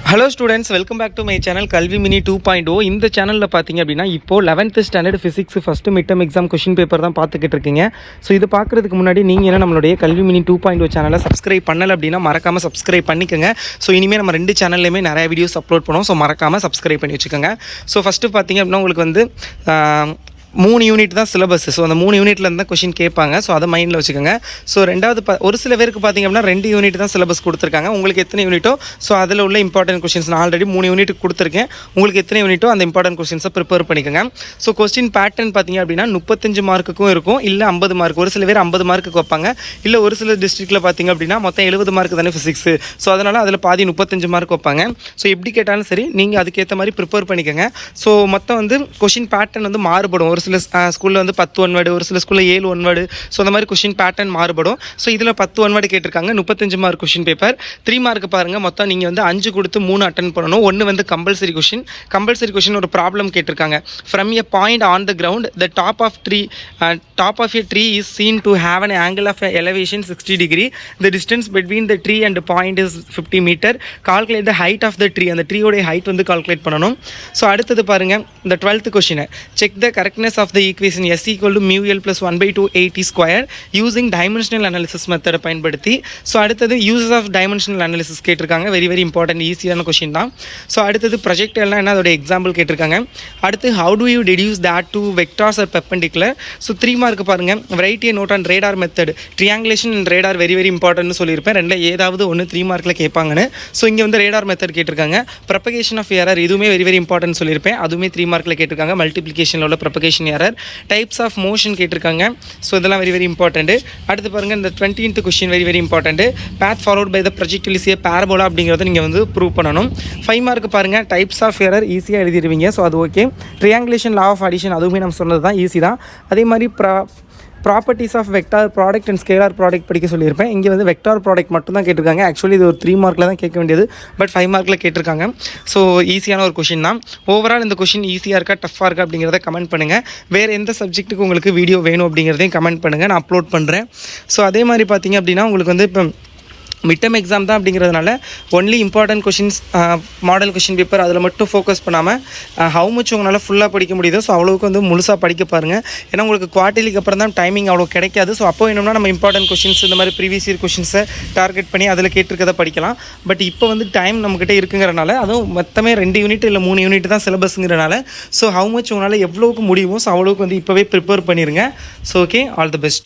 Hello students, welcome back to my channel கல்வி mini 2.0. இந்த சேனலில் பார்த்தீங்க அப்படின்னா இப்போ 11th standard physics first mid term exam question paper தான் பார்த்துக்கிட்டு இருக்கீங்க. ஸோ இது பார்க்குறதுக்கு முன்னாடி நீங்கள் என்ன நம்மளுடைய கல்வி மினி 2.0 சேனலை சப்ஸ்கிரைப் பண்ணலை அப்படின்னா மறக்காமல் சப்ஸ்கிரைப் பண்ணிக்கோங்க. ஸோ இனிமேல் நம்ம 2 சேனல்லையுமே நிறைய வீடியோஸ் அப்லோட் பண்ணுவோம். ஸோ மறக்காமல் சப்ஸ்கிரைப் பண்ணி வச்சுக்கோங்க. ஸோ ஃபஸ்ட்டு பார்த்தீங்க அப்படின்னா உங்களுக்கு வந்து 3 யூனிட் தான் சிலபஸ். ஸோ அந்த 3 யூனிட்டில் இருந்தால் கொஷின் கேட்பாங்க. ஸோ அதை மைண்டில் வச்சுக்கோங்க. ஸோ ரெண்டாவது ஒரு சில பேருக்கு பார்த்திங்க அப்படின்னா 2 யூனிட் தான் சிலபஸ் கொடுத்துருக்காங்க. உங்களுக்கு எத்தனை யூனிட்டோ ஸோ அதில் உள்ள இம்பார்ட்டன்ட் கொஷின்ஸ் நான் ஆல்ரெடி 3 யூனிட் கொடுத்துருக்கேன். உங்களுக்கு எத்தனை யூனிட்டோ அந்த இம்பார்ட்டன்ட் கொஷின்ஸை ப்ரிப்பேர் பண்ணிக்கோங்க. ஸோ கொஸ்டின் பேட்டர்ன் பார்த்திங்க அப்படின்னா 35 மார்க்குக்கும் இருக்கும், இல்லை 50 மார்க். ஒரு சில பேர் 50 மார்க்குக்கு வைப்பாங்க, இல்லை ஒரு சில டிஸ்ட்ரிக்ட்டில் பார்த்திங்க அப்படின்னா மொத்தம் 70 மார்க் தானே ஃபிசிக்ஸு. ஸோ அதனால் அதில் பாதி 35 மார்க் வைப்பாங்க. ஸோ எப்படி கேட்டாலும் சரி நீங்கள் அதுக்கேற்ற மாதிரி ப்ரிப்பேர் பண்ணிக்கோங்க. ஸோ மொத்தம் வந்து கொஷின் பேட்டர்ன் வந்து மாறுபடும். ஒரு சில ஸ்கூலில் வந்து 10 ஒன் வேர்டு, ஒரு சில ஸ்கூலில் 7 ஒன் வேர்டு. ஸோ அந்த மாதிரி கொஷின் பேட்டர்ன் மாறுபடும். ஸோ இதில் 10 ஒன் வேர்டு கேட்டிருக்காங்க. 35 மார்க் கொஷின் பேப்பர். 3 மார்க் பாருங்கள், மொத்தம் நீங்கள் வந்து 5 கொடுத்து 3 அட்டன் பண்ணணும். ஒன்று வந்து கம்பல்சரி கொஷின் ஒரு ப்ராப்ளம் கேட்டிருக்காங்க. From a point on the ground the top of a tree is seen to have an angle of elevation 60 degree. The distance between the tree and point is 50 metre. Calculate the height of the tree. அந்த ட்ரீயோடைய height வந்து calculate பண்ணணும். So அடுத்தது பாருங்கள், இந்த 12th question. Check the correctness of the equation S equal to mu L plus 1/2 AT square using dimensional analysis மெத்தடை பயன்படுத்தி. So அடுத்தது யூசஸ் ஆஃப் டைமென்ஷனல் அனாலிசிஸ் கேட்டிருக்காங்க. வெரி இம்பார்ட்டன்ட், ஈஸியான கொஷின் தான். ஸோ அடுத்தது ப்ரொஜெக்டர்லாம் என்ன அதோட எக்ஸாம்பிள் கேட்டிருக்காங்க. அடுத்து how do you deduce that to vectors are perpendicular. So 3 mark பாருங்கள், write a note on radar method. Triangulation and radar very இம்பார்ட்டன்ட்னு சொல்லியிருப்பேன். ரெண்டில் ஏதாவது ஒன்று 3 மார்க்கில் கேட்பாங்கன்னு. ஸோ இங்கே வந்து ரேடார் மெத்தட் கேட்டிருக்காங்க. ப்ரொபகேஷன் ஆஃப் எரர் இதுவுமே வெரி இம்பார்ட்டன்ட் சொல்லியிருப்பேன். அதுவுமே 3 மார்க்கில் கேட்டிருக்காங்க. மல்டிப்ளிகேஷனில் உள்ள propagation error. Types of motion கேட்டிருக்காங்க. ஸோ இதெல்லாம் வெரி இம்பார்ட்டன்ட்டு. அடுத்து பாருங்கள், இந்த 20th question very important. Path followed by the projectile is a parabola அப்படிங்கிறத நீங்கள் வந்து ப்ரூவ் பண்ணணும். 5 மார்க் பாருங்கள், டைப்ஸ் ஆஃப் எரர் ஈஸியாக எழுதிடுவீங்க. ஸோ அது okay. Triangulation law of addition அதுவுமே நம்ம சொன்னது தான், ஈஸி தான். அதே மாதிரி properties of vector product and scalar product படிக்க சொல்லியிருப்பேன். இங்கே வந்து வெக்டார் ப்ராடக்ட் மட்டும் தான் கேட்டிருக்காங்க. ஆக்சுவலி இது ஒரு 3 மார்க்கில் தான் கேட்க வேண்டியது, பட் 5 மார்க்கில் கேட்டிருக்காங்க. ஸோ ஈஸியான ஒரு கொஷின் தான். ஓவரால் இந்த கொஷின் ஈஸியாக இருக்கா டஃப்பாக இருக்கா அப்படிங்கிறத கமெண்ட் பண்ணுங்கள். வேறு எந்த சப்ஜெக்ட்டுக்கு உங்களுக்கு வீடியோ வேணும் அப்படிங்கிறதையும் கமெண்ட் பண்ணுங்கள், நான் அப்லோட் பண்ணுறேன். ஸோ அதே மாதிரி பார்த்தீங்க அப்படின்னா உங்களுக்கு வந்து இப்போ மிட் டர்ம் எக்ஸாம் தான் அப்படிங்கிறதுனால only important questions, model question paper அதில் மட்டும் ஃபோக்கஸ் பண்ணாமல் ஹவு மச் உங்களால் ஃபுல்லாக படிக்க முடியுதோ ஸோ அவ்வளோக்கு வந்து முழுசாக படிக்க பாருங்கள். ஏன்னா உங்களுக்கு குவார்ட்டர்லிக்கு அப்புறம் தான் டைமிங் அவ்வளோ கிடைக்காது. ஸோ அப்போ என்னன்னா நம்ம இம்பார்ட்டன்ட் கொஷின்ஸ் இந்த மாதிரி ப்ரீவியஸ் இயர் கொஷின்ஸை டார்கெட் பண்ணி அதில் கேட்டிருக்கதை படிக்கலாம். பட் இப்போ வந்து டைம் நம்மக்கிட்ட இருக்குங்கிறனால, அதுவும் மொத்தமே 2 யூனிட் இல்லை 3 யூனிட் தான் சிலபஸ்ங்கிறனால ஸோ ஹவு மச் உங்களால் எவ்வளோக்கு முடியுமோ ஸோ அவ்வளோக்கு வந்து இப்போவே ப்ரிப்பேர் பண்ணிடுங்க. So okay, all the best.